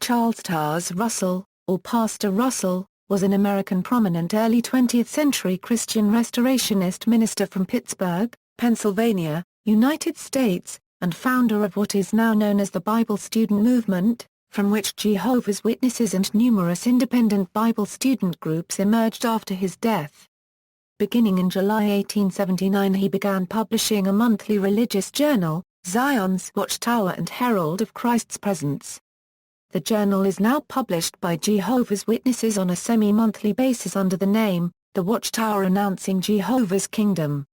Charles Taze Russell, or Pastor Russell, was an American prominent early 20th century Christian restorationist minister from Pittsburgh, Pennsylvania, United States, and founder of what is now known as the Bible student movement, from which Jehovah's Witnesses and numerous independent Bible student groups emerged after his death. Beginning in July 1879, he began publishing a monthly religious journal, Zion's Watchtower and Herald of Christ's Presence. The journal is now published by Jehovah's Witnesses on a semi-monthly basis under the name, The Watchtower, announcing Jehovah's Kingdom.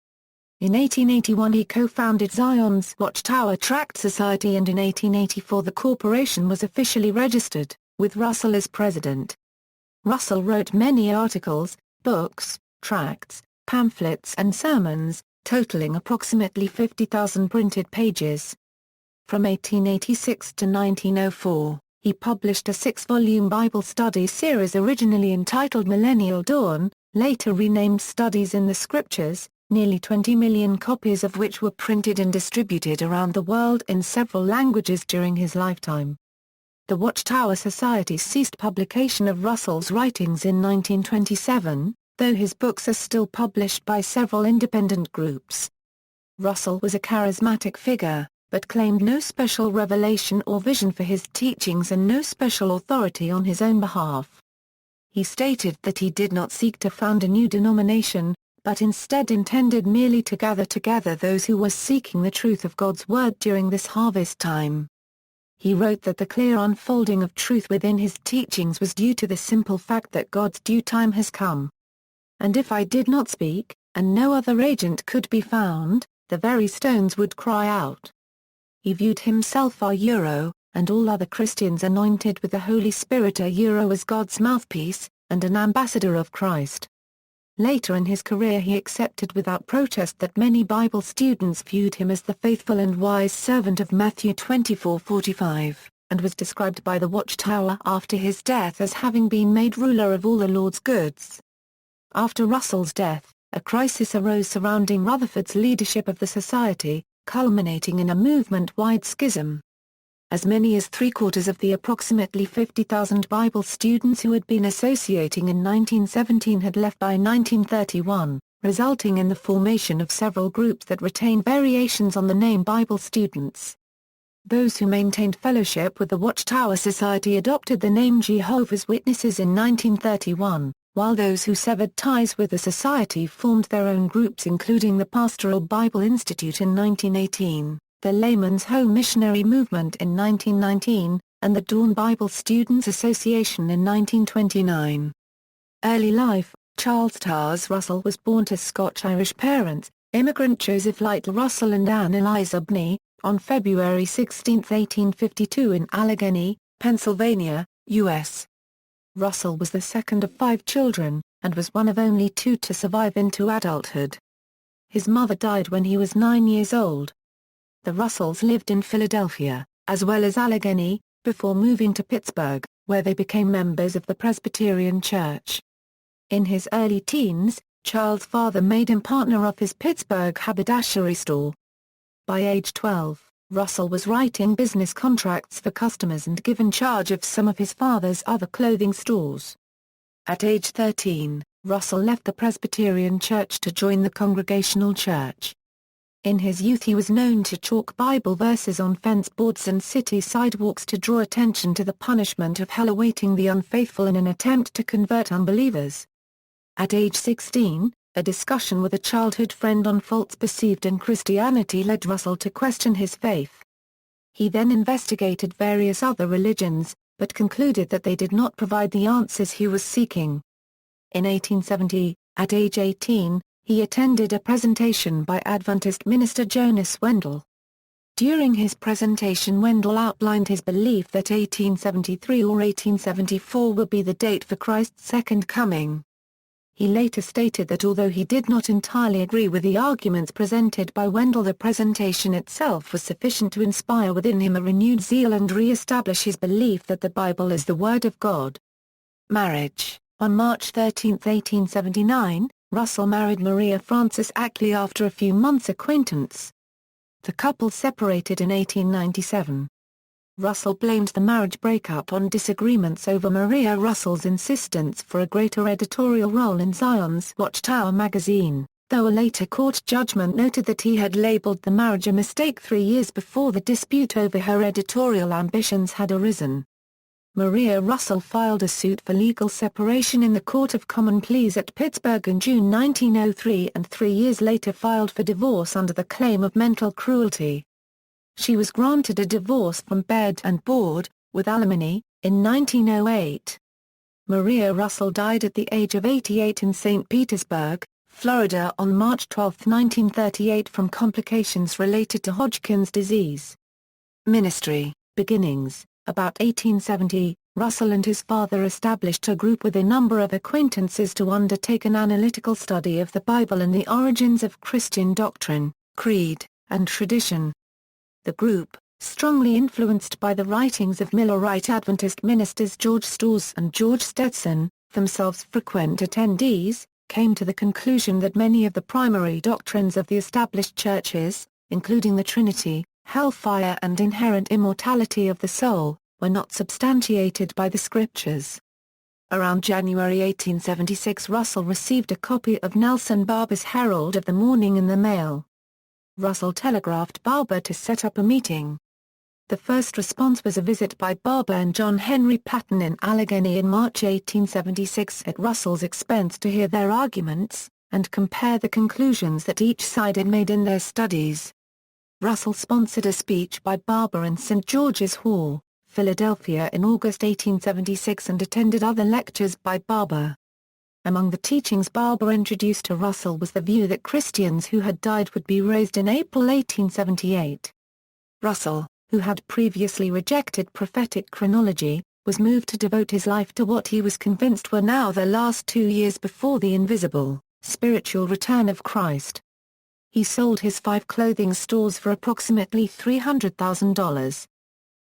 In 1881 he co-founded Zion's Watchtower Tract Society, and in 1884 the corporation was officially registered, with Russell as president. Russell wrote many articles, books, tracts, pamphlets and sermons, totaling approximately 50,000 printed pages. From 1886 to 1904, he published a 6-volume Bible study series originally entitled Millennial Dawn, later renamed Studies in the Scriptures, nearly 20 million copies of which were printed and distributed around the world in several languages during his lifetime. The Watchtower Society ceased publication of Russell's writings in 1927, though his books are still published by several independent groups. Russell was a charismatic figure, but claimed no special revelation or vision for his teachings and no special authority on his own behalf. He stated that he did not seek to found a new denomination, but instead intended merely to gather together those who were seeking the truth of God's Word during this harvest time. He wrote that the clear unfolding of truth within his teachings was due to the simple fact that God's due time has come. And if I did not speak, and no other agent could be found, the very stones would cry out. He viewed himself and all other Christians anointed with the Holy Spirit as God's mouthpiece, and an ambassador of Christ. Later in his career he accepted without protest that many Bible students viewed him as the faithful and wise servant of Matthew 24:45, and was described by the Watchtower after his death as having been made ruler of all the Lord's goods. After Russell's death, a crisis arose surrounding Rutherford's leadership of the society, culminating in a movement-wide schism. As many as three-quarters of the approximately 50,000 Bible students who had been associating in 1917 had left by 1931, resulting in the formation of several groups that retained variations on the name Bible students. Those who maintained fellowship with the Watchtower Society adopted the name Jehovah's Witnesses in 1931, while those who severed ties with the society formed their own groups, including the Pastoral Bible Institute in 1918, the Layman's Home Missionary Movement in 1919, and the Dawn Bible Students Association in 1929. Early life: Charles Taze Russell was born to Scotch-Irish parents, immigrant Joseph Lytle Russell and Anne Eliza Bney, on February 16, 1852 in Allegheny, Pennsylvania, U.S. Russell was the second of 5 children, and was one of only 2 to survive into adulthood. His mother died when he was 9 years old. The Russells lived in Philadelphia, as well as Allegheny, before moving to Pittsburgh, where they became members of the Presbyterian Church. In his early teens, Charles' father made him partner of his Pittsburgh haberdashery store. By age 12, Russell was writing business contracts for customers and given charge of some of his father's other clothing stores. At age 13, Russell left the Presbyterian Church to join the Congregational Church. In his youth he was known to chalk Bible verses on fence boards and city sidewalks to draw attention to the punishment of hell awaiting the unfaithful in an attempt to convert unbelievers. At age 16, a discussion with a childhood friend on faults perceived in Christianity led Russell to question his faith. He then investigated various other religions, but concluded that they did not provide the answers he was seeking. In 1870, at age 18, he attended a presentation by Adventist minister Jonas Wendell. During his presentation, Wendell outlined his belief that 1873 or 1874 would be the date for Christ's second coming. He later stated that although he did not entirely agree with the arguments presented by Wendell, the presentation itself was sufficient to inspire within him a renewed zeal and re-establish his belief that the Bible is the Word of God. Marriage: on March 13, 1879, Russell married Maria Frances Ackley after a few months' acquaintance. The couple separated in 1897. Russell blamed the marriage breakup on disagreements over Maria Russell's insistence for a greater editorial role in Zion's Watchtower magazine, though a later court judgment noted that he had labeled the marriage a mistake 3 years before the dispute over her editorial ambitions had arisen. Maria Russell filed a suit for legal separation in the Court of Common Pleas at Pittsburgh in June 1903 and 3 years later filed for divorce under the claim of mental cruelty. She was granted a divorce from bed and board, with alimony, in 1908. Maria Russell died at the age of 88 in St. Petersburg, Florida on March 12, 1938 from complications related to Hodgkin's disease. Ministry, beginnings. About 1870, Russell and his father established a group with a number of acquaintances to undertake an analytical study of the Bible and the origins of Christian doctrine, creed, and tradition. The group, strongly influenced by the writings of Millerite Adventist ministers George Storrs and George Stetson, themselves frequent attendees, came to the conclusion that many of the primary doctrines of the established churches, including the Trinity, hellfire and inherent immortality of the soul, were not substantiated by the scriptures. Around January 1876 Russell received a copy of Nelson Barber's Herald of the Morning in the mail. Russell telegraphed Barber to set up a meeting. The first response was a visit by Barber and John Henry Patton in Allegheny in March 1876 at Russell's expense to hear their arguments, and compare the conclusions that each side had made in their studies. Russell sponsored a speech by Barber in St. George's Hall, Philadelphia in August 1876 and attended other lectures by Barber. Among the teachings Barber introduced to Russell was the view that Christians who had died would be raised in April 1878. Russell, who had previously rejected prophetic chronology, was moved to devote his life to what he was convinced were now the last 2 years before the invisible, spiritual return of Christ. He sold his 5 clothing stores for approximately $300,000.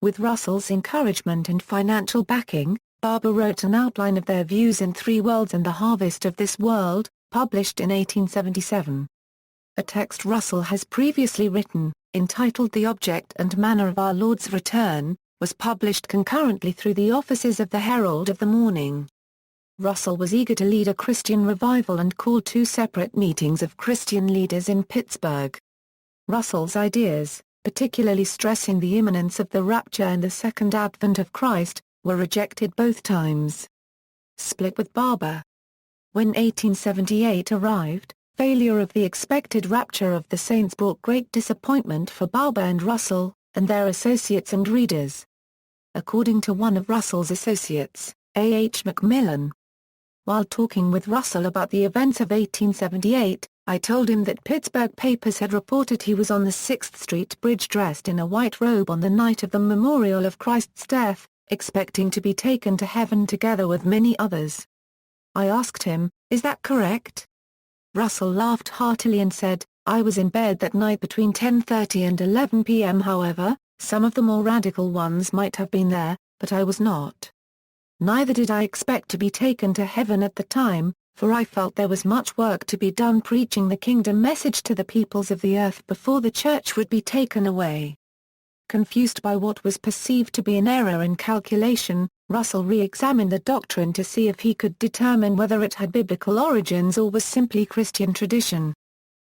With Russell's encouragement and financial backing, Barber wrote an outline of their views in 3 Worlds and the Harvest of This World, published in 1877. A text Russell has previously written, entitled The Object and Manner of Our Lord's Return, was published concurrently through the offices of the Herald of the Morning. Russell was eager to lead a Christian revival and called 2 separate meetings of Christian leaders in Pittsburgh. Russell's ideas, particularly stressing the imminence of the rapture and the second advent of Christ, were rejected both times. Split with Barber. When 1878 arrived, failure of the expected rapture of the saints brought great disappointment for Barber and Russell, and their associates and readers. According to one of Russell's associates, A. H. Macmillan, while talking with Russell about the events of 1878, I told him that Pittsburgh papers had reported he was on the 6th Street Bridge dressed in a white robe on the night of the memorial of Christ's death, expecting to be taken to heaven together with many others. I asked him, "Is that correct?" Russell laughed heartily and said, "I was in bed that night between 10:30 and 11 p.m. However, some of the more radical ones might have been there, but I was not. Neither did I expect to be taken to heaven at the time, for I felt there was much work to be done preaching the kingdom message to the peoples of the earth before the church would be taken away." Confused by what was perceived to be an error in calculation, Russell re-examined the doctrine to see if he could determine whether it had biblical origins or was simply Christian tradition.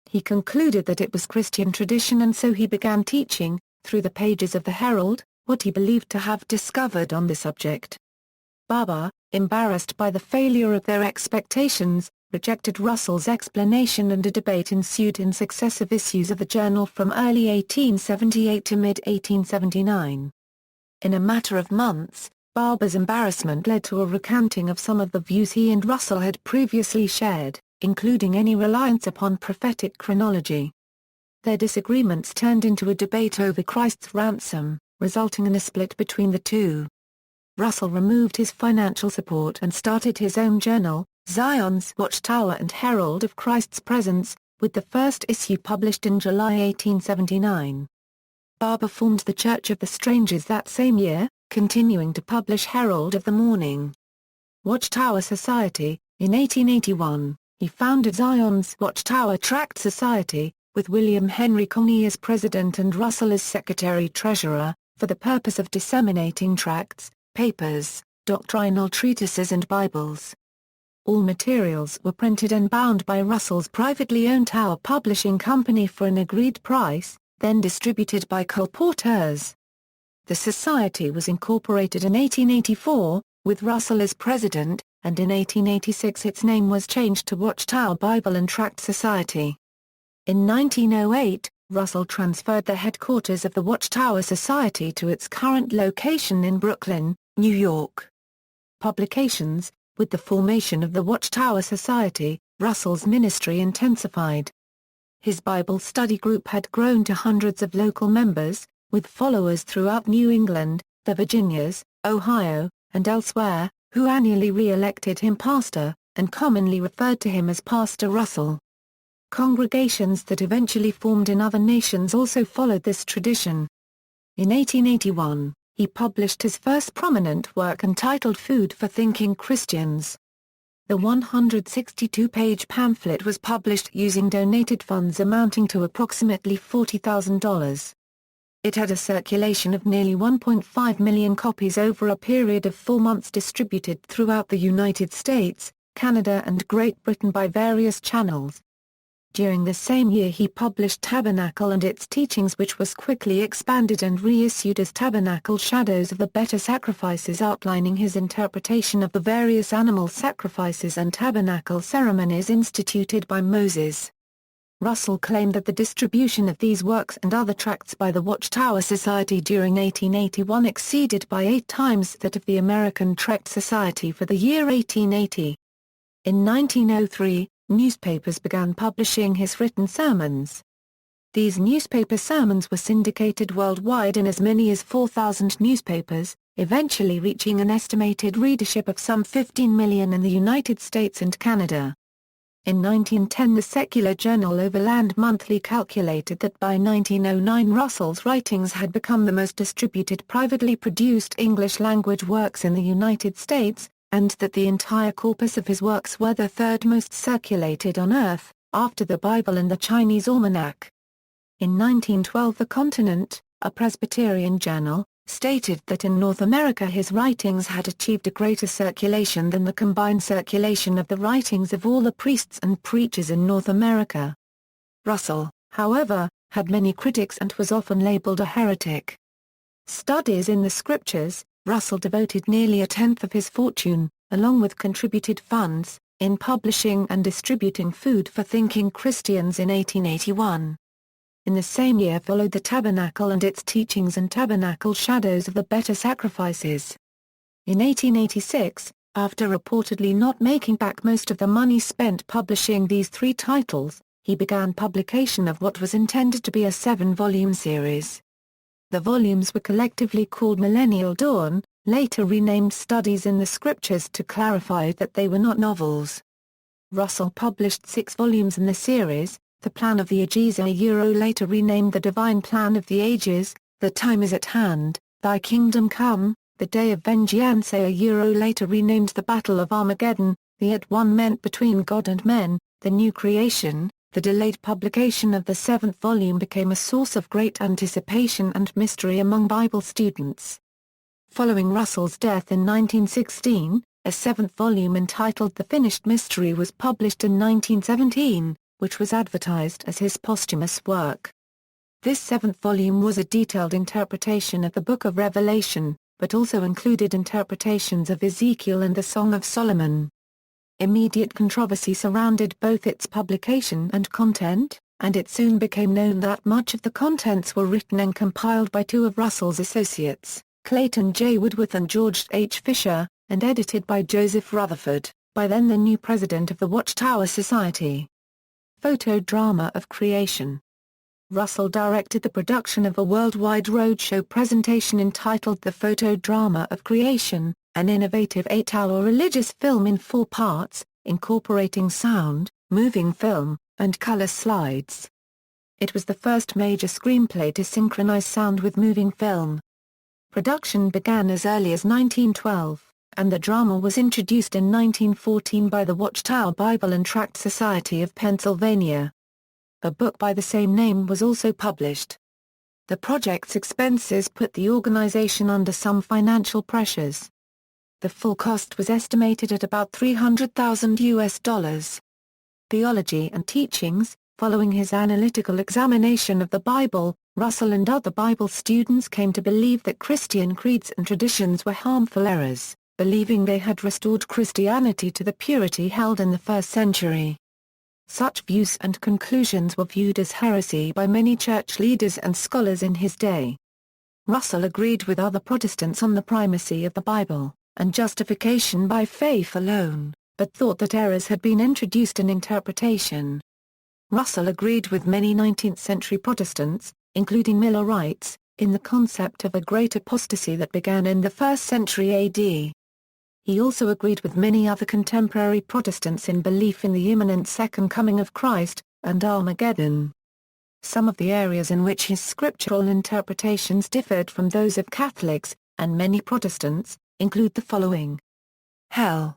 He concluded that it was Christian tradition, and so he began teaching, through the pages of the Herald, what he believed to have discovered on the subject. Barber, embarrassed by the failure of their expectations, rejected Russell's explanation, and a debate ensued in successive issues of the journal from early 1878 to mid-1879. In a matter of months, Barber's embarrassment led to a recanting of some of the views he and Russell had previously shared, including any reliance upon prophetic chronology. Their disagreements turned into a debate over Christ's ransom, resulting in a split between the two. Russell removed his financial support and started his own journal, Zion's Watchtower and Herald of Christ's Presence, with the first issue published in July 1879. Barber formed the Church of the Strangers that same year, continuing to publish Herald of the Morning. Watchtower Society. In 1881, he founded Zion's Watchtower Tract Society, with William Henry Coney as president and Russell as secretary-treasurer, for the purpose of disseminating tracts, papers, doctrinal treatises and Bibles. All materials were printed and bound by Russell's privately owned Tower Publishing Company for an agreed price, then distributed by colporteurs. The Society was incorporated in 1884, with Russell as president, and in 1886 its name was changed to Watchtower Bible and Tract Society. In 1908, Russell transferred the headquarters of the Watchtower Society to its current location in Brooklyn, New York. Publications. With the formation of the Watchtower Society, Russell's ministry intensified. His Bible study group had grown to hundreds of local members, with followers throughout New England, the Virginias, Ohio, and elsewhere, who annually re-elected him pastor, and commonly referred to him as Pastor Russell. Congregations that eventually formed in other nations also followed this tradition. In 1881, he published his first prominent work entitled Food for Thinking Christians. The 162-page pamphlet was published using donated funds amounting to approximately $40,000. It had a circulation of nearly 1.5 million copies over a period of 4 months distributed throughout the United States, Canada and Great Britain by various channels. During the same year he published Tabernacle and its teachings, which was quickly expanded and reissued as Tabernacle Shadows of the Better Sacrifices, outlining his interpretation of the various animal sacrifices and tabernacle ceremonies instituted by Moses. Russell claimed that the distribution of these works and other tracts by the Watchtower Society during 1881 exceeded by 8 times that of the American Tract Society for the year 1880. In 1903, newspapers began publishing his written sermons. These newspaper sermons were syndicated worldwide in as many as 4,000 newspapers, eventually reaching an estimated readership of some 15 million in the United States and Canada. In 1910 the secular journal Overland Monthly calculated that by 1909 Russell's writings had become the most distributed privately produced English-language works in the United States, and that the entire corpus of his works were the third most circulated on Earth, after the Bible and the Chinese Almanac. In 1912 The Continent, a Presbyterian journal, stated that in North America his writings had achieved a greater circulation than the combined circulation of the writings of all the priests and preachers in North America. Russell, however, had many critics and was often labeled a heretic. Studies in the Scriptures. Russell devoted nearly a tenth of his fortune, along with contributed funds, in publishing and distributing Food for Thinking Christians in 1881. In the same year followed the Tabernacle and its teachings and Tabernacle Shadows of the Better Sacrifices. In 1886, after reportedly not making back most of the money spent publishing these 3 titles, he began publication of what was intended to be a 7-volume series. The volumes were collectively called Millennial Dawn, later renamed Studies in the Scriptures to clarify that they were not novels. Russell published 6 volumes in the series, The Plan of the Ages, later renamed The Divine Plan of the Ages, The Time is at Hand, Thy Kingdom Come, The Day of Vengeance, later renamed The Battle of Armageddon, The At One Meant Between God and Men, The New Creation. The delayed publication of the 7th volume became a source of great anticipation and mystery among Bible students. Following Russell's death in 1916, a 7th volume entitled The Finished Mystery was published in 1917, which was advertised as his posthumous work. This 7th volume was a detailed interpretation of the Book of Revelation, but also included interpretations of Ezekiel and the Song of Solomon. Immediate controversy surrounded both its publication and content, and it soon became known that much of the contents were written and compiled by 2 of Russell's associates, Clayton J. Woodworth and George H. Fisher, and edited by Joseph Rutherford, by then the new president of the Watchtower Society. Photodrama of Creation. Russell directed the production of a worldwide roadshow presentation entitled The Photodrama of Creation, an innovative 8-hour religious film in 4 parts, incorporating sound, moving film, and color slides. It was the first major screenplay to synchronize sound with moving film. Production began as early as 1912, and the drama was introduced in 1914 by the Watchtower Bible and Tract Society of Pennsylvania. A book by the same name was also published. The project's expenses put the organization under some financial pressures. The full cost was estimated at about $300,000. Theology and teachings. Following his analytical examination of the Bible, Russell and other Bible students came to believe that Christian creeds and traditions were harmful errors, believing they had restored Christianity to the purity held in the first century. Such views and conclusions were viewed as heresy by many church leaders and scholars in his day. Russell agreed with other Protestants on the primacy of the Bible, and justification by faith alone, but thought that errors had been introduced in interpretation. Russell agreed with many 19th-century Protestants, including Millerites, in the concept of a great apostasy that began in the 1st century AD. He also agreed with many other contemporary Protestants in belief in the imminent second coming of Christ, and Armageddon. Some of the areas in which his scriptural interpretations differed from those of Catholics, and many Protestants, include the following. Hell.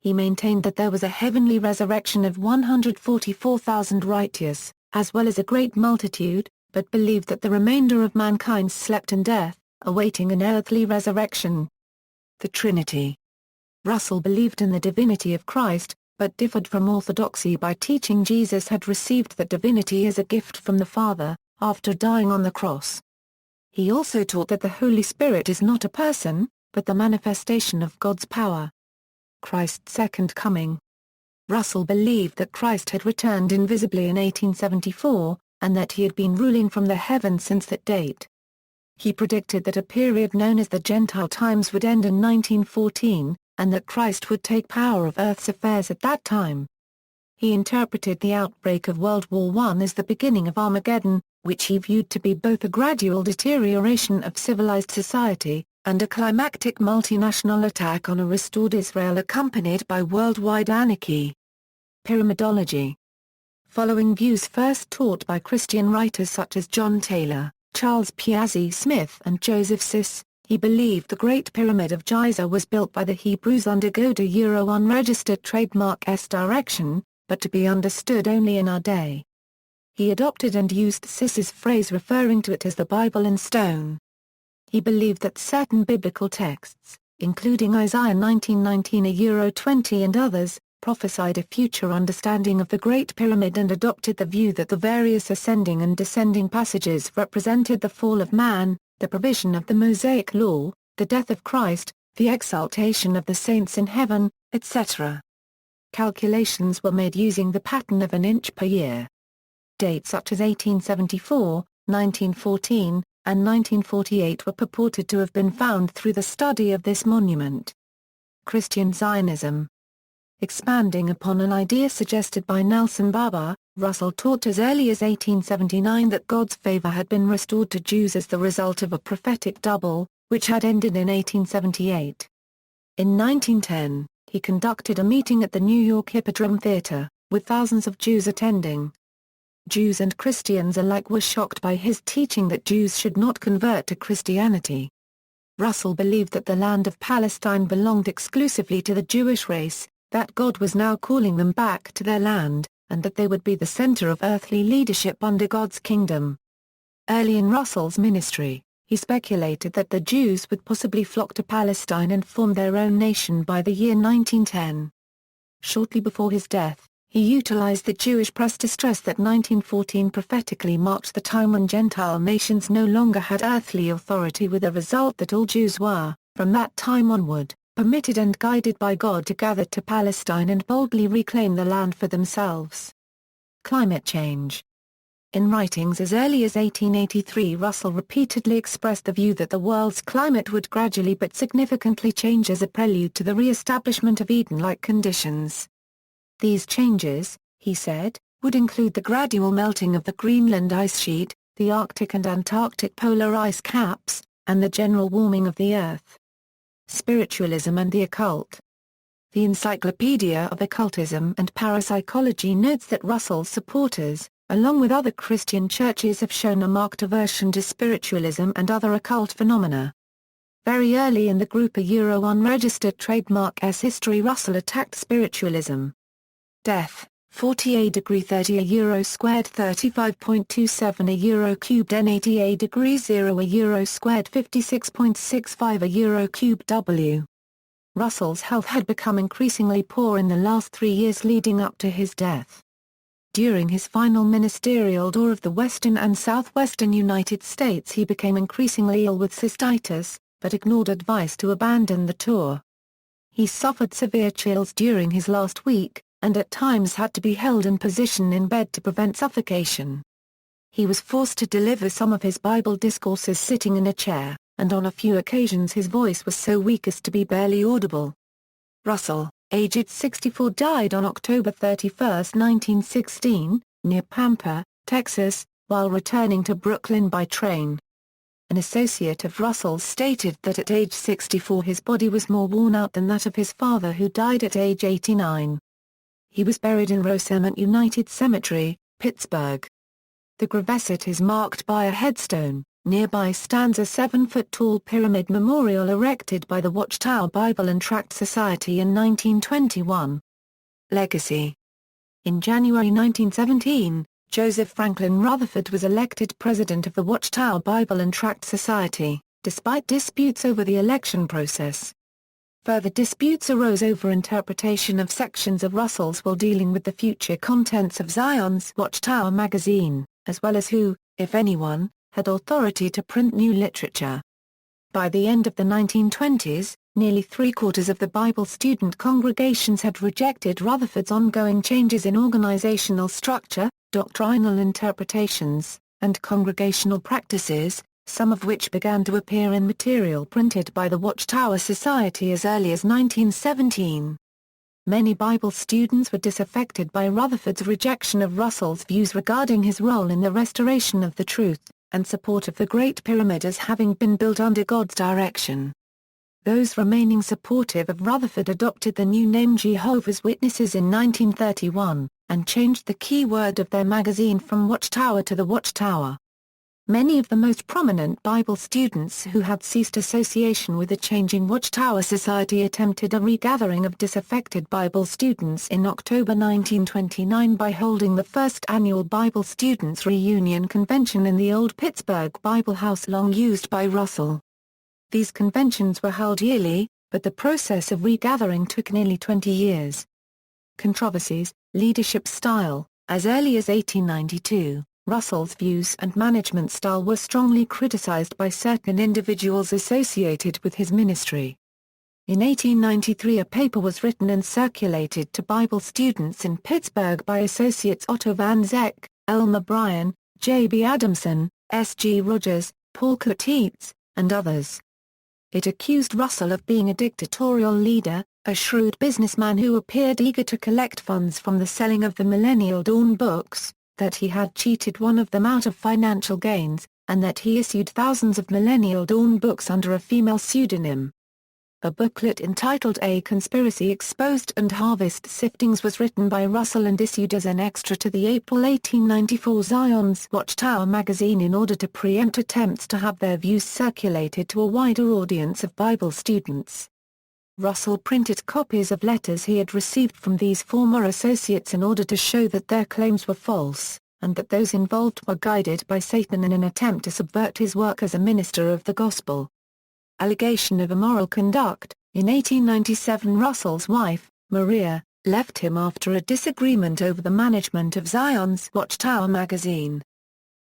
He maintained that there was a heavenly resurrection of 144,000 righteous, as well as a great multitude, but believed that the remainder of mankind slept in death, awaiting an earthly resurrection. The Trinity. Russell believed in the divinity of Christ, but differed from orthodoxy by teaching Jesus had received that divinity as a gift from the Father, after dying on the cross. He also taught that the Holy Spirit is not a person, but the manifestation of God's power. Christ's second coming. Russell believed that Christ had returned invisibly in 1874, and that he had been ruling from the heavens since that date. He predicted that a period known as the Gentile times would end in 1914, and that Christ would take power of Earth's affairs at that time. He interpreted the outbreak of World War I as the beginning of Armageddon, which he viewed to be both a gradual deterioration of civilized society, and a climactic multinational attack on a restored Israel accompanied by worldwide anarchy. Pyramidology. Following views first taught by Christian writers such as John Taylor, Charles Piazzi Smith and Joseph Sis, he believed the Great Pyramid of Giza was built by the Hebrews under God unregistered trademark S direction, but to be understood only in our day. He adopted and used Sis's phrase referring to it as the Bible in stone. He believed that certain biblical texts, including Isaiah 19:19 and others, prophesied a future understanding of the Great Pyramid and adopted the view that the various ascending and descending passages represented the fall of man, the provision of the Mosaic Law, the death of Christ, the exaltation of the saints in heaven, etc. Calculations were made using the pattern of an inch per year. Dates such as 1874, 1914, and 1948 were purported to have been found through the study of this monument. Christian Zionism. Expanding upon an idea suggested by Nelson Barber, Russell taught as early as 1879 that God's favor had been restored to Jews as the result of a prophetic double, which had ended in 1878. In 1910, he conducted a meeting at the New York Hippodrome Theater, with thousands of Jews attending. Jews and Christians alike were shocked by his teaching that Jews should not convert to Christianity. Russell believed that the land of Palestine belonged exclusively to the Jewish race, that God was now calling them back to their land, and that they would be the center of earthly leadership under God's kingdom. Early in Russell's ministry, he speculated that the Jews would possibly flock to Palestine and form their own nation by the year 1910. Shortly before his death, he utilized the Jewish press to stress that 1914 prophetically marked the time when Gentile nations no longer had earthly authority, with the result that all Jews were, from that time onward, permitted and guided by God to gather to Palestine and boldly reclaim the land for themselves. Climate change. In writings as early as 1883, Russell repeatedly expressed the view that the world's climate would gradually but significantly change as a prelude to the re-establishment of Eden-like conditions. These changes, he said, would include the gradual melting of the Greenland ice sheet, the Arctic and Antarctic polar ice caps, and the general warming of the Earth. Spiritualism and the occult. The Encyclopedia of Occultism and Parapsychology notes that Russell's supporters, along with other Christian churches, have shown a marked aversion to spiritualism and other occult phenomena. Very early in the group unregistered trademark S history, Russell attacked spiritualism. Death. 40 degree 30 a euro squared 35.27 a euro cubed n 80 degree 0 a euro squared 56.65 a euro cubed w. Russell's health had become increasingly poor in the last 3 years leading up to his death. During his final ministerial tour of the western and southwestern United States he became increasingly ill with cystitis, but ignored advice to abandon the tour. He suffered severe chills during his last week, and at times had to be held in position in bed to prevent suffocation. He was forced to deliver some of his Bible discourses sitting in a chair, and on a few occasions his voice was so weak as to be barely audible. Russell, aged 64, died on October 31, 1916, near Pampa, Texas, while returning to Brooklyn by train. An associate of Russell's stated that at age 64 his body was more worn out than that of his father, who died at age 89. He was buried in Rosemont United Cemetery, Pittsburgh. The gravesite is marked by a headstone. Nearby stands a 7-foot-tall pyramid memorial erected by the Watchtower Bible and Tract Society in 1921. Legacy. In January 1917, Joseph Franklin Rutherford was elected president of the Watchtower Bible and Tract Society, despite disputes over the election process. Further disputes arose over interpretation of sections of Russell's will dealing with the future contents of Zion's Watchtower magazine, as well as who, if anyone, had authority to print new literature. By the end of the 1920s, nearly three-quarters of the Bible student congregations had rejected Rutherford's ongoing changes in organizational structure, doctrinal interpretations, and congregational practices, some of which began to appear in material printed by the Watchtower Society as early as 1917. Many Bible students were disaffected by Rutherford's rejection of Russell's views regarding his role in the restoration of the truth, and support of the Great Pyramid as having been built under God's direction. Those remaining supportive of Rutherford adopted the new name Jehovah's Witnesses in 1931, and changed the key word of their magazine from Watchtower to the Watchtower. Many of the most prominent Bible students who had ceased association with the changing Watchtower Society attempted a regathering of disaffected Bible students in October 1929 by holding the first annual Bible Students Reunion Convention in the old Pittsburgh Bible House long used by Russell. These conventions were held yearly, but the process of regathering took nearly 20 years. Controversies, leadership style. As early as 1892, Russell's views and management style were strongly criticized by certain individuals associated with his ministry. In 1893 a paper was written and circulated to Bible students in Pittsburgh by associates Otto Van Zech, Elmer Bryan, J. B. Adamson, S. G. Rogers, Paul Kotitz, and others. It accused Russell of being a dictatorial leader, a shrewd businessman who appeared eager to collect funds from the selling of the Millennial Dawn books, that he had cheated one of them out of financial gains, and that he issued thousands of Millennial Dawn books under a female pseudonym. A booklet entitled A Conspiracy Exposed and Harvest Siftings was written by Russell and issued as an extra to the April 1894 Zion's Watchtower magazine in order to preempt attempts to have their views circulated to a wider audience of Bible students. Russell printed copies of letters he had received from these former associates in order to show that their claims were false, and that those involved were guided by Satan in an attempt to subvert his work as a minister of the gospel. Allegation of immoral conduct. In 1897 Russell's wife, Maria, left him after a disagreement over the management of Zion's Watchtower magazine.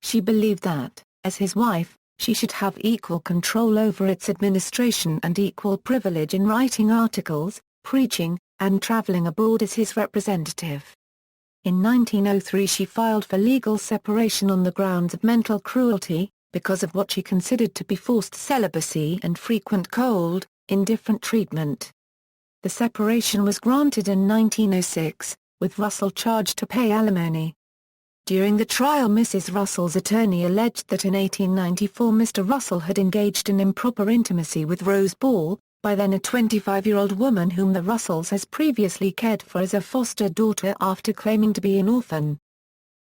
She believed that, as his wife, she should have equal control over its administration and equal privilege in writing articles, preaching, and traveling abroad as his representative. In 1903 she filed for legal separation on the grounds of mental cruelty, because of what she considered to be forced celibacy and frequent cold, indifferent treatment. The separation was granted in 1906, with Russell charged to pay alimony. During the trial Mrs. Russell's attorney alleged that in 1894 Mr. Russell had engaged in improper intimacy with Rose Ball, by then a 25-year-old woman whom the Russells has previously cared for as a foster daughter after claiming to be an orphan.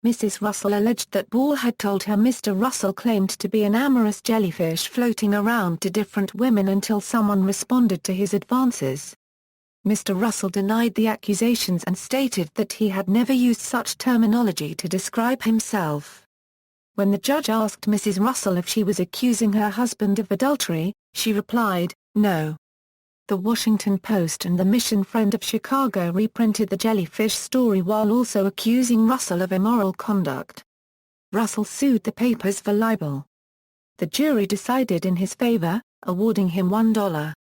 Mrs. Russell alleged that Ball had told her Mr. Russell claimed to be an amorous jellyfish floating around to different women until someone responded to his advances. Mr. Russell denied the accusations and stated that he had never used such terminology to describe himself. When the judge asked Mrs. Russell if she was accusing her husband of adultery, she replied, "No." The Washington Post and the Mission Friend of Chicago reprinted the jellyfish story while also accusing Russell of immoral conduct. Russell sued the papers for libel. The jury decided in his favor, awarding him $1.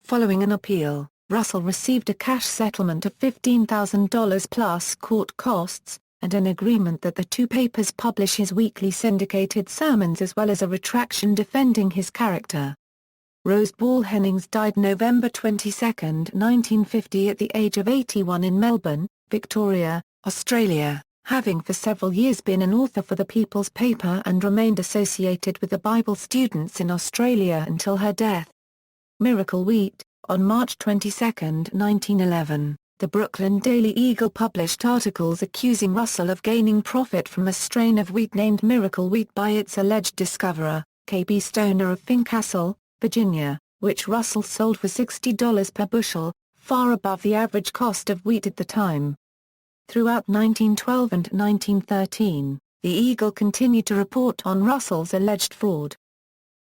Following an appeal, Russell received a cash settlement of $15,000 plus court costs, and an agreement that the two papers publish his weekly syndicated sermons as well as a retraction defending his character. Rose Ball Hennings died November 22, 1950 at the age of 81 in Melbourne, Victoria, Australia, having for several years been an author for the People's Paper and remained associated with the Bible students in Australia until her death. Miracle Wheat. On March 22, 1911, the Brooklyn Daily Eagle published articles accusing Russell of gaining profit from a strain of wheat named Miracle Wheat by its alleged discoverer, K.B. Stoner of Fincastle, Virginia, which Russell sold for $60 per bushel, far above the average cost of wheat at the time. Throughout 1912 and 1913, the Eagle continued to report on Russell's alleged fraud.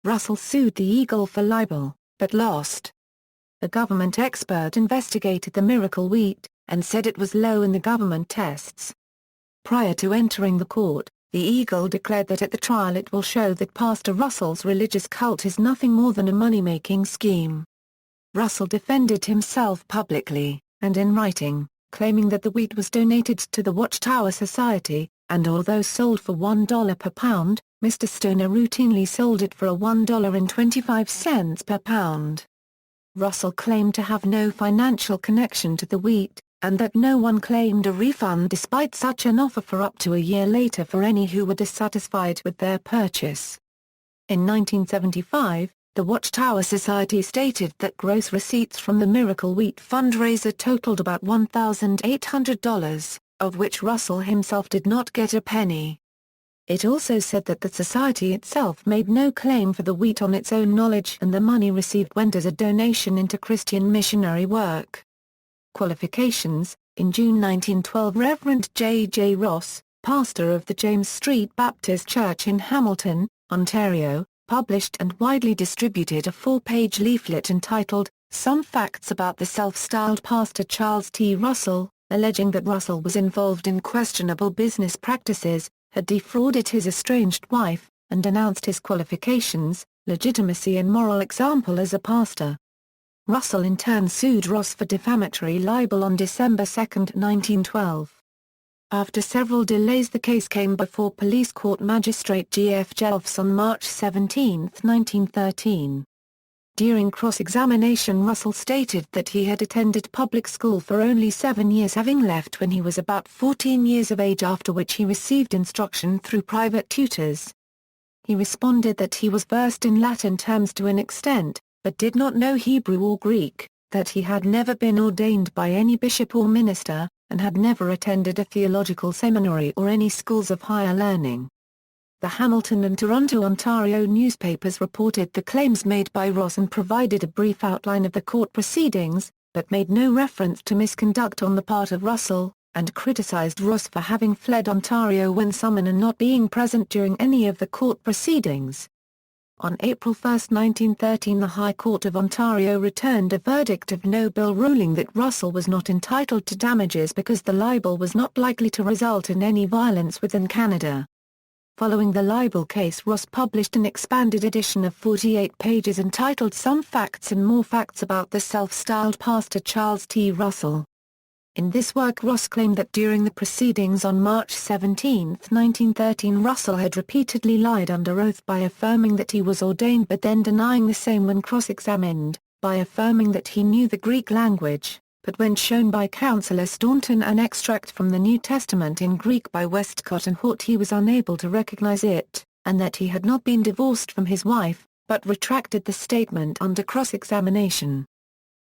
Russell sued the Eagle for libel, but lost. A government expert investigated the Miracle Wheat, and said it was low in the government tests. Prior to entering the court, the Eagle declared that at the trial it will show that Pastor Russell's religious cult is nothing more than a money-making scheme. Russell defended himself publicly, and in writing, claiming that the wheat was donated to the Watchtower Society, and although sold for $1 per pound, Mr. Stoner routinely sold it for a $1.25 per pound. Russell claimed to have no financial connection to the wheat, and that no one claimed a refund despite such an offer for up to a year later for any who were dissatisfied with their purchase. In 1975, the Watchtower Society stated that gross receipts from the Miracle Wheat fundraiser totaled about $1,800, of which Russell himself did not get a penny. It also said that the society itself made no claim for the wheat on its own knowledge and the money received went as a donation into Christian missionary work. Qualifications. In June 1912, Reverend J. J. Ross, pastor of the James Street Baptist Church in Hamilton, Ontario, published and widely distributed a 4-page leaflet entitled, "Some Facts About the Self-Styled Pastor Charles T. Russell," alleging that Russell was involved in questionable business practices, had defrauded his estranged wife, and announced his qualifications, legitimacy and moral example as a pastor. Russell in turn sued Ross for defamatory libel on December 2, 1912. After several delays the case came before Police Court Magistrate G.F. Jelfs on March 17, 1913. During cross-examination Russell stated that he had attended public school for only 7 years, having left when he was about 14 years of age, after which he received instruction through private tutors. He responded that he was versed in Latin terms to an extent, but did not know Hebrew or Greek, that he had never been ordained by any bishop or minister, and had never attended a theological seminary or any schools of higher learning. The Hamilton and Toronto, Ontario newspapers reported the claims made by Ross and provided a brief outline of the court proceedings, but made no reference to misconduct on the part of Russell, and criticized Ross for having fled Ontario when summoned and not being present during any of the court proceedings. On April 1, 1913, the High Court of Ontario returned a verdict of no bill, ruling that Russell was not entitled to damages because the libel was not likely to result in any violence within Canada. Following the libel case, Ross published an expanded edition of 48 pages entitled Some Facts and More Facts About the Self-Styled Pastor Charles T. Russell. In this work Ross claimed that during the proceedings on March 17, 1913, Russell had repeatedly lied under oath by affirming that he was ordained but then denying the same when cross-examined, by affirming that he knew the Greek language, but when shown by Councillor Staunton an extract from the New Testament in Greek by Westcott and Hort, he was unable to recognize it, and that he had not been divorced from his wife, but retracted the statement under cross-examination.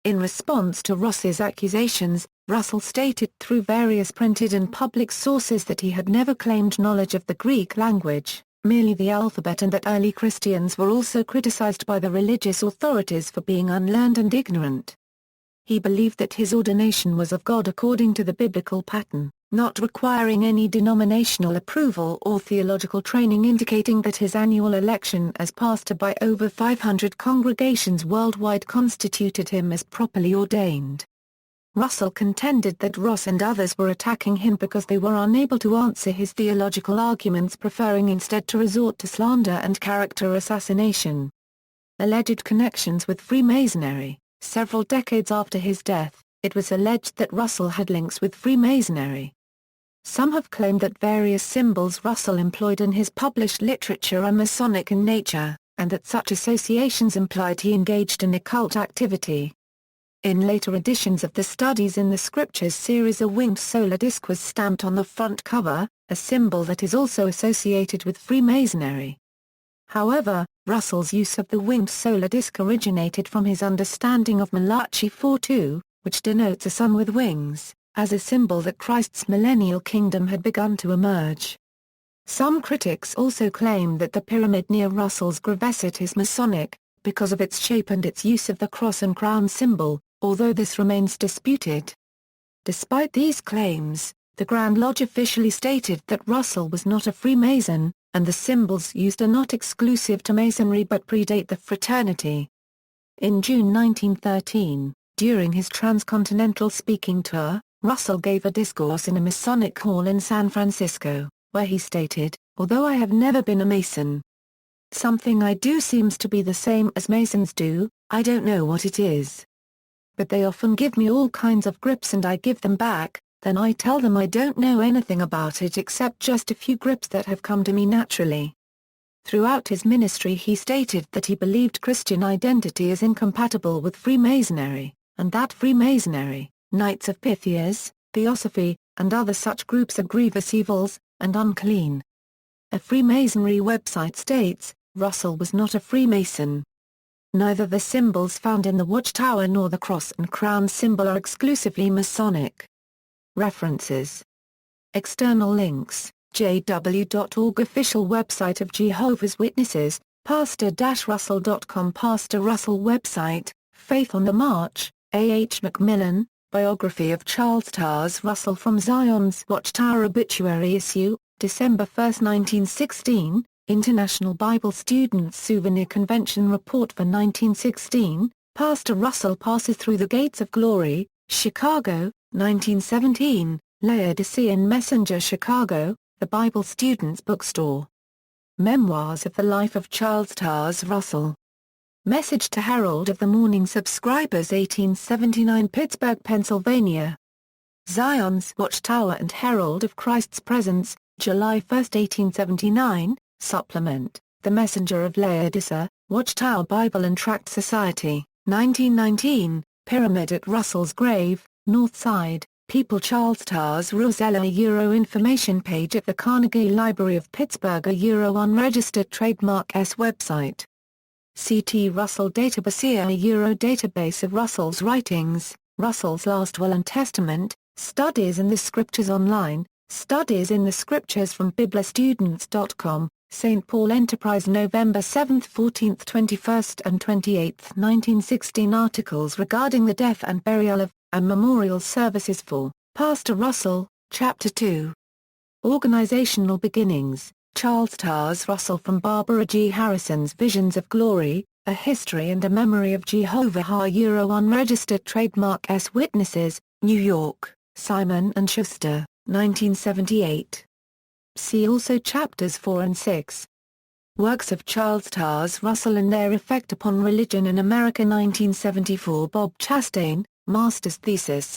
In response to Ross's accusations, Russell stated through various printed and public sources that he had never claimed knowledge of the Greek language, merely the alphabet, and that early Christians were also criticized by the religious authorities for being unlearned and ignorant. He believed that his ordination was of God according to the biblical pattern, not requiring any denominational approval or theological training, indicating that his annual election as pastor by over 500 congregations worldwide constituted him as properly ordained. Russell contended that Ross and others were attacking him because they were unable to answer his theological arguments, preferring instead to resort to slander and character assassination. Alleged connections with Freemasonry. Several decades after his death, it was alleged that Russell had links with Freemasonry. Some have claimed that various symbols Russell employed in his published literature are Masonic in nature, and that such associations implied he engaged in occult activity. In later editions of the Studies in the Scriptures series, a winged solar disk was stamped on the front cover, a symbol that is also associated with Freemasonry. However, Russell's use of the winged solar disk originated from his understanding of Malachi 4:2, which denotes a sun with wings, as a symbol that Christ's millennial kingdom had begun to emerge. Some critics also claim that the pyramid near Russell's gravesite is Masonic, because of its shape and its use of the cross and crown symbol, although this remains disputed. Despite these claims, the Grand Lodge officially stated that Russell was not a Freemason, and the symbols used are not exclusive to Masonry but predate the fraternity. In June 1913, during his transcontinental speaking tour, Russell gave a discourse in a Masonic hall in San Francisco, where he stated, "Although I have never been a Mason, something I do seems to be the same as Masons do, I don't know what it is. But they often give me all kinds of grips and I give them back. Then I tell them I don't know anything about it except just a few grips that have come to me naturally." Throughout his ministry he stated that he believed Christian identity is incompatible with Freemasonry, and that Freemasonry, Knights of Pythias, Theosophy, and other such groups are grievous evils, and unclean. A Freemasonry website states, Russell was not a Freemason. Neither the symbols found in the Watchtower nor the cross and crown symbol are exclusively Masonic. References. External links: jw.org, official website of Jehovah's Witnesses, pastor-russell.com, Pastor Russell website, Faith on the March, A. H. Macmillan, biography of Charles Taze Russell from Zion's Watchtower obituary issue, December 1, 1916, International Bible Students Souvenir Convention report for 1916, Pastor Russell passes through the gates of glory, Chicago, 1917, Laodicean Messenger, Chicago, The Bible Students Bookstore. Memoirs of the Life of Charles Taze Russell. Message to Herald of the Morning Subscribers, 1879, Pittsburgh, Pennsylvania. Zion's Watchtower and Herald of Christ's Presence, July 1, 1879, Supplement, The Messenger of Laodicea, Watchtower Bible and Tract Society, 1919, Pyramid at Russell's Grave, North Side, People, Charles Taze Russell. Information page at the Carnegie Library of Pittsburgh. Unregistered trademark S website. C.T. Russell Database. Database of Russell's writings, Russell's Last Will and Testament, Studies in the Scriptures online, Studies in the Scriptures from biblistudents.com, St. Paul Enterprise, November 7, 14, 21, and 28, 1916. Articles regarding the death and burial of, and memorial services for, Pastor Russell, Chapter 2. Organizational Beginnings, Charles Taze Russell from Barbara G. Harrison's Visions of Glory, A History and a Memory of Jehovah. Unregistered trademark S. Witnesses, New York, Simon & Schuster, 1978. See also Chapters 4 and 6. Works of Charles Taze Russell and Their Effect upon Religion in America, 1974. Bob Chastain, Master's Thesis.